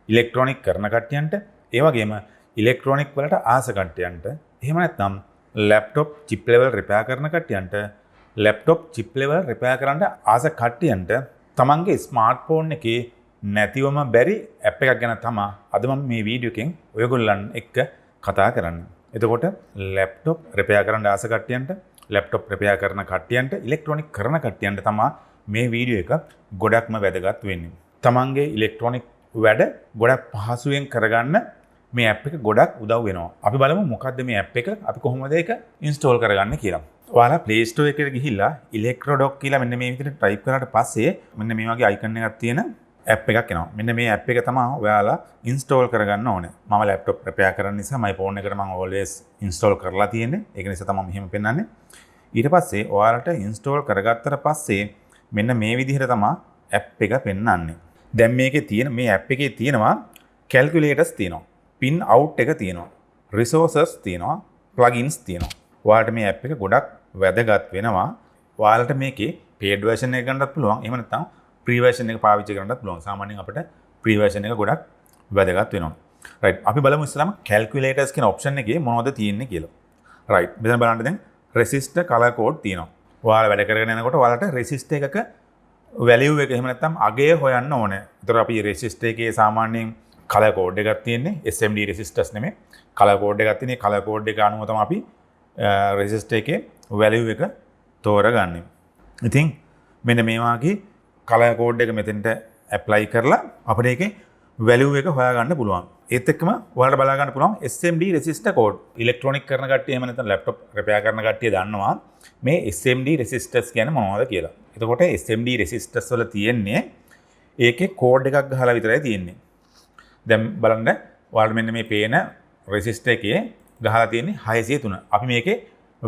ඉලෙක්ට්‍රොනික කරන කට්ටියන්ට, ඒ වගේම ඉලෙක්ට්‍රොනික වලට ආස කට්ටියන්ට, එහෙම නැත්නම් ලැප්ටොප් චිප් ලෙවල් රිපෙයාර් කරන කට්ටියන්ට, ලැප්ටොප් චිප් ලෙවල් රිපෙයාර් කරන්න ආස කට්ටියන්ට තමන්ගේ ස්මාර්ට්ෆෝන් එකේ නැතිවම බැරි ඇප් එකක් ගැන තමයි අද මම මේ වීඩියෝ එකෙන් ඔයගොල්ලන් එක්ක කතා කරන්නේ. එතකොට ලැප්ටොප් රිපෙයාර් කරන්න ආස කට්ටියන්ට, ලැප්ටොප් රිපෙයාර් කරන කට්ටියන්ට, ඉලෙක්ට්‍රොනික කරන කට්ටියන්ට තමයි මේ වීඩියෝ එක ගොඩක්ම වැදගත් වෙන්නේ. තමන්ගේ ඉලෙක්ට්‍රොනික වැඩ ගොඩක් පහසුවෙන් කරගන්න මේ ඇප් එක ගොඩක් උදව් වෙනවා. අපි බලමු මොකද්ද මේ ඇප් එක, අපි කොහොමද ඒක ඉන්ස්ටෝල් කරගන්නේ කියලා. ඔයාලා Play Store එකට ගිහිල්ලා Electrodock කියලා මෙන්න මේ විදිහට ටයිප් කරාට පස්සේ මෙන්න මේ වගේ අයිකන් එකක් තියෙන ඇප් එකක් එනවා. මෙන්න මේ ඇප් එක තමයි ඔයාලා ඉන්ස්ටෝල් කරගන්න ඕනේ. මම ලැප්ටොප් රිපෙයාර් කරන නිසා මගේ ෆෝන් එකට මම always ඉන්ස්ටෝල් කරලා තියෙන්නේ. ඒක නිසා තමයි මෙහෙම පෙන්නන්නේ. ඊට පස්සේ ඔයාලට ඉන්ස්ටෝල් කරගත්තට පස්සේ මෙන්න මේ විදිහට තමයි ඇප් එක පෙන්නන්නේ. දැන් මේකේ තියෙන මේ ඇප් එකේ තියෙනවා calculators තියෙනවා. pin out එක තියෙනවා. resources තියෙනවා. plugins තියෙනවා. ඔයාලට මේ ඇප් එක ගොඩක් වැදගත් වෙනවා. ඔයාලට මේකේ paid version එක ගන්නත් පුළුවන්. එහෙම නැත්නම් free version එක පාවිච්චි කරන්නත් පුළුවන්. සාමාන්‍යයෙන් අපිට free version එක ගොඩක් වැදගත් වෙනවා. right. අපි බලමු ඉස්සෙල්ලාම calculators කියන option එකේ මොනවද තියෙන්නේ කියලා. right. මෙතන බලන්න දැන් resistor color code තියෙනවා. ඔයාලා වැඩ කරගෙන යනකොට ඔයාලට resistor එකක value එක එහෙම නැත්නම් අගය හොයන්න ඕනේ. ඒතර අපි resistor එකේ සාමාන්‍යයෙන් color code එකක් තියෙන්නේ. SMD resistors නෙමෙයි. color code එකක් තියෙන්නේ. color code එක අනුව තමයි අපි resistor එකේ value එක තෝරගන්නේ. ඉතින් මෙන්න මේ වගේ color code එක මෙතෙන්ට apply කරලා අපිට ඒකේ value එක හොයාගන්න පුළුවන්. ඒත් එක්කම ඔයාලට බලා ගන්න පුළුවන් SMD resistor code. ඉලෙක්ට්‍රොනික කරන කට්ටිය එහෙම නැත්නම් ලැප්ටොප් රිපෙයාර් කරන කට්ටිය දන්නවා මේ SMD resistors කියන්නේ මොනවද කියලා. එතකොට SMD resistors වල තියෙන්නේ ඒකේ කෝඩ් එකක් ගහලා විතරයි තියෙන්නේ. දැන් බලන්න ඔයාලට මෙන්න මේ පේන resistor එකේ ගහලා තියෙන්නේ 603. අපි මේකේ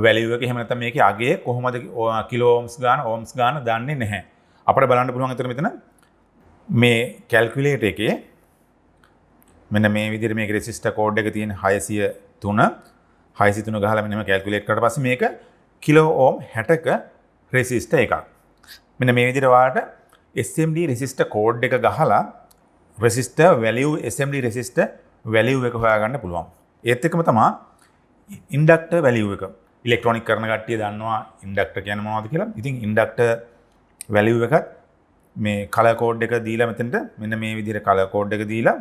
value එක එහෙම නැත්නම් මේකේ අගය කොහොමද කිලෝ ohms ගාන ohms ගාන දන්නේ නැහැ. අපිට බලන්න පුළුවන් අතර මෙතන මේ calculator එකේ මෙන්න මේ විදිහට මේක resistor code එක තියෙන 603 ගහලා මෙන්න මේ calculate කරලා පස්සේ මේක කිලෝ ohm 60ක resistor එකක්. මෙන්න මේ විදිහට ඔයාලට SMD resistor code එක ගහලා resistor value SMD resistor value එක හොයාගන්න පුළුවන්. ඒත් එක්කම තමයි inductor value එක. ඉලෙක්ට්‍රොනික කරන කට්ටිය දන්නවා inductor කියන්නේ මොනවද කියලා. ඉතින් inductor value එකත් මේ color code එක දීලා මෙතනට මෙන්න මේ විදිහට color code එක දීලා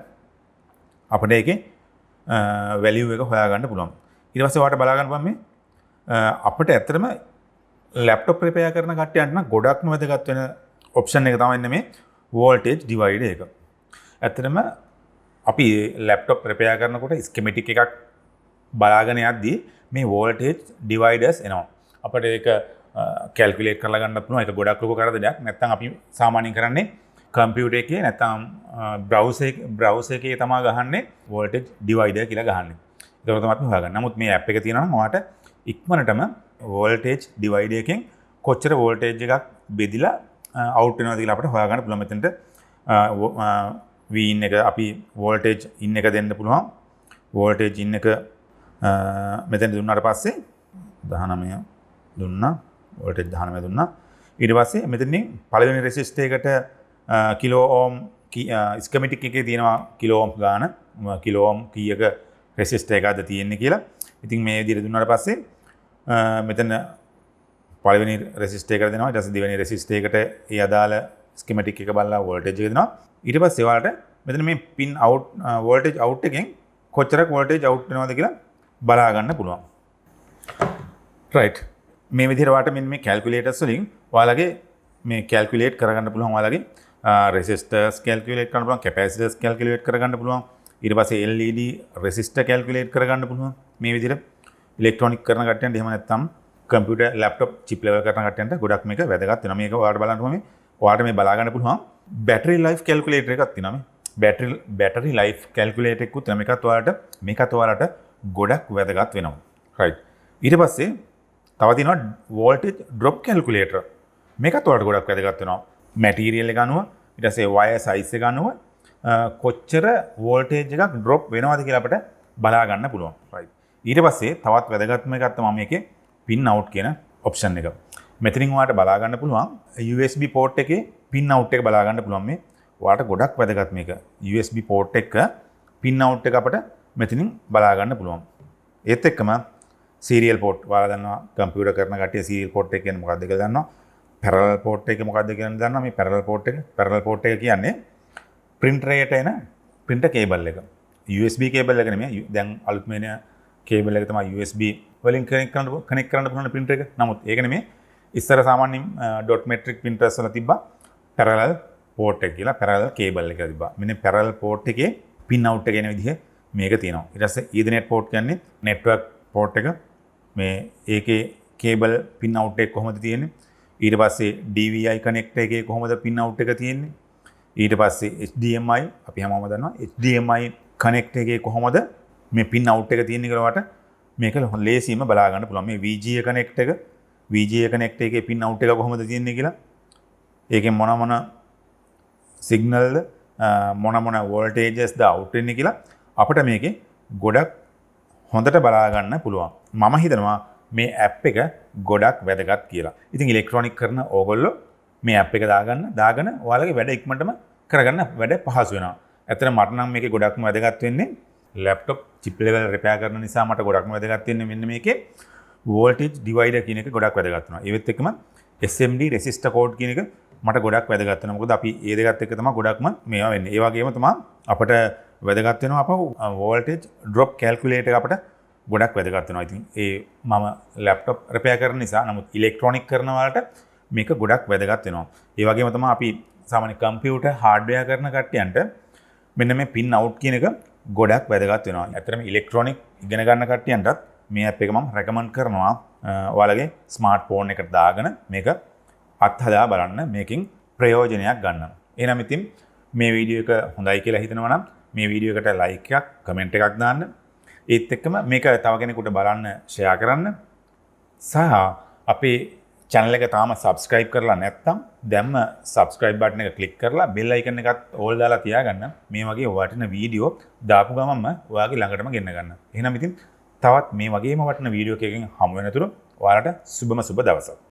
අපිට ඒකේ value එක හොයාගන්න පුළුවන්. ඊට පස්සේ ඔයාලට බලා ගන්න පුළුවන් මේ අපිට ඇත්තටම ලැප්ටොප් රිපෙයාර් කරන කට්ටියන්ට නම් ගොඩක්ම වැදගත් වෙන ඔප්ෂන් එක තමයි මේ voltage divider එක. ඇත්තටම අපි ලැප්ටොප් රිපෙයාර් කරනකොට ස්කෙමැටික් එකක් බලාගෙන යද්දී මේ voltage dividers එනවා. අපිට ඒක calculate කරලා ගන්නත් පුළුවන්. ඒක ගොඩක් ලොකු කරදරයක්. නැත්නම් අපි සාමාන්‍යයෙන් කරන්නේ කම්පියුටර් එකේ නැත්නම් browser එකේ තමයි ගහන්නේ voltage divider කියලා ගහන්නේ. ඒක තමයි අපි හොයාගන්නේ. නමුත් මේ app එක තියෙනවා නම් ඔයාලට ඉක්මනටම voltage divider එකෙන් කොච්චර voltage එකක් බෙදිලා out වෙනවද කියලා අපිට හොයාගන්න පුළුවන්. මෙතනට V in එක අපි voltage in එක දෙන්න පුළුවන්. voltage in එක මෙතන දුන්නාට පස්සේ 19 දුන්නා. voltage 19 දුන්නා. ඊට පස්සේ මෙතනින් පළවෙනි resistor එකට කිලෝ ohm schematic එකේ තියෙනවා කිලෝ ohm ගාන කිලෝ ohm කීයක resistor එකක්ද තියෙන්නේ කියලා. ඉතින් මේ විදිහට දුන්නාට පස්සේ මෙතන පළවෙනි resistor එකට දෙනවා. ඊට පස්සේ දෙවෙනි resistor එකට ඒ අදාළ schematic එක බලලා voltage එක දෙනවා. ඊට පස්සේ ඔයාලට මෙතන මේ pin out voltage out එකෙන් කොච්චරක් voltage out වෙනවද කියලා බලා ගන්න පුළුවන්. right. මේ විදිහට ඔයාලට මෙන්න මේ calculators වලින් ඔයාලගේ මේ calculate කරගන්න පුළුවන්. ඔයාලගේ resistors calculate කරන්න පුළුවන්, capacitors calculate කරගන්න පුළුවන්. ඊට පස්සේ LED resistor calculate කරගන්න පුළුවන්. මේ විදිහට ඉලෙක්ට්‍රොනික කරන කට්ටියන්ට එහෙම නැත්නම් කම්පියුටර් ලැප්ටොප් චිප් ලෙවල් කරන කට්ටියන්ට ගොඩක් මේක වැදගත් වෙනවා. මේක ඔයාලට බලන්න පුළුවන්. ඔයාලට මේ බලා ගන්න පුළුවන් battery life calculator එකක් තියෙනවා. මේ battery life calculator එකකුත් මේකත් ඔයාලට ගොඩක් වැදගත් වෙනවා. right. ඊට පස්සේ තව තියෙනවා voltage drop calculator. මේකත් ඔයාලට ගොඩක් වැදගත් වෙනවා. material එක අනුව ඊට පස්සේ wire size එක අනුව කොච්චර voltage එකක් drop වෙනවද කියලා අපිට බලා ගන්න පුළුවන්. right. ඊට පස්සේ තවත් වැදගත්ම එකක් තමයි මේකේ pin out කියන option එක. මෙතනින් ඔයාලට බලා ගන්න පුළුවන් USB port එකේ pin out එක බලා ගන්න පුළුවන්. මේ ඔයාලට ගොඩක් වැදගත් මේක. USB port එක pin out එක අපිට මෙතනින් බලා ගන්න පුළුවන්. ඒත් එක්කම serial port ඔයාලා දන්නවා කම්පියුටර් කරන කට්ටිය serial port එක කියන්නේ මොකක්ද කියලා දන්නවා. parallel port එක මොකක්ද කියලා දන්නවා. මේ parallel port එක කියන්නේ printer එකට එන printer cable එක. USB cable එක නෙමෙයි. දැන් අලුත්ම එන cable එක තමයි USB වලින් connect කරන්න පුළුවන් printer එක. නමුත් ඒක නෙමෙයි. ඉස්සර සාමාන්‍යයෙන් dot matrix printers වල තිබ්බා parallel port එක කියලා parallel cable එක තිබ්බා. මෙන්න parallel port එකේ pin out එක එන විදිහ මේක තියෙනවා. ඊට පස්සේ Ethernet port කියන්නේ network port එක. මේ ඒකේ cable pin out එක කොහොමද තියෙන්නේ? ඊට පස්සේ DVI connector එකේ කොහොමද pin out එක තියෙන්නේ? ඊට පස්සේ HDMI අපි හැමෝම දන්නවා HDMI connector එකේ කොහොමද මේ pin out එක තියෙන්නේ කියලා වට මේක ලේසියෙන්ම බලා ගන්න පුළුවන්. මේ VGA connector එක VGA connector එකේ pin out එක කොහොමද තියෙන්නේ කියලා. ඒකෙන් මොන සිග්නල්ද මොන වෝල්ටේජස් ද අවුට් වෙන්නේ කියලා අපිට මේකේ ගොඩක් හොඳට බලා ගන්න පුළුවන්. මම හිතනවා මේ ඇප් එක ගොඩක් වැදගත් කියලා. ඉතින් ඉලෙක්ට්‍රොනික කරන ඕගොල්ලෝ මේ ඇප් එක දාගෙන ඔයාලගේ වැඩ ඉක්මනටම කරගන්න වැඩ පහසු වෙනවා. ඇත්තට මට නම් මේකේ ගොඩක්ම වැදගත් වෙන්නේ ලැප්ටොප් chip level repair කරන නිසා මට ගොඩක්ම වැදගත් වෙන්නේ මෙන්න මේකේ voltage divider කියන එක ගොඩක් වැදගත් වෙනවා. ඒවත් එක්කම SMD resistor code කියන එක මට ගොඩක් වැදගත් වෙනවා. මොකද අපි ඒ දෙකත් එක්ක තමයි ගොඩක්ම මේවා වෙන්නේ. ඒ වගේම තමයි අපිට වැදගත් වෙනවා අපව voltage drop calculator එක අපිට ගොඩක් වැදගත් වෙනවා. ඉතින් ඒ මම ලැප්ටොප් රිපෙයාර් කරන නිසා නමුත් ඉලෙක්ට්‍රොනික කරන වලට මේක ගොඩක් වැදගත් වෙනවා. ඒ වගේම තමයි අපි සාමාන්‍ය කම්පියුටර් හાર્ඩ්වෙයාර් කරන කට්ටියන්ට මෙන්න මේ pin out කියන එක ගොඩක් වැදගත් වෙනවා. ඇත්තටම ඉලෙක්ට්‍රොනික ඉගෙන ගන්න කට්ටියන්ටත් මේ ඇප් එක මම රෙකමන්ඩ් කරනවා. ඔයාලගේ ස්මාර්ට් ෆෝන් එකට දාගෙන මේක අත්හදා බලන්න මේකෙන් ප්‍රයෝජනයක් ගන්න. එහෙනම් ඉතින් මේ වීඩියෝ එක හොඳයි කියලා හිතනවා නම් මේ වීඩියෝ එකට ලයික් එකක් කමෙන්ට් එකක් දාන්න. ඒත් එක්කම මේක තව කෙනෙකුට බලන්න ෂෙයා කරන්න. සහ අපේ channel එක තාම subscribe කරලා නැත්නම් දැම්ම subscribe button එක click කරලා bell icon එකත් all දාලා තියාගන්න. මේ වගේ වටින වීඩියෝ දාපු ගමන්ම ඔයාගේ ළඟටම ගෙන්න ගන්න. එහෙනම් ඉතින් තවත් මේ වගේම වටින වීඩියෝ එකකින් හමු වෙනතුරු ඔයාලට සුබම සුබ දවසක්.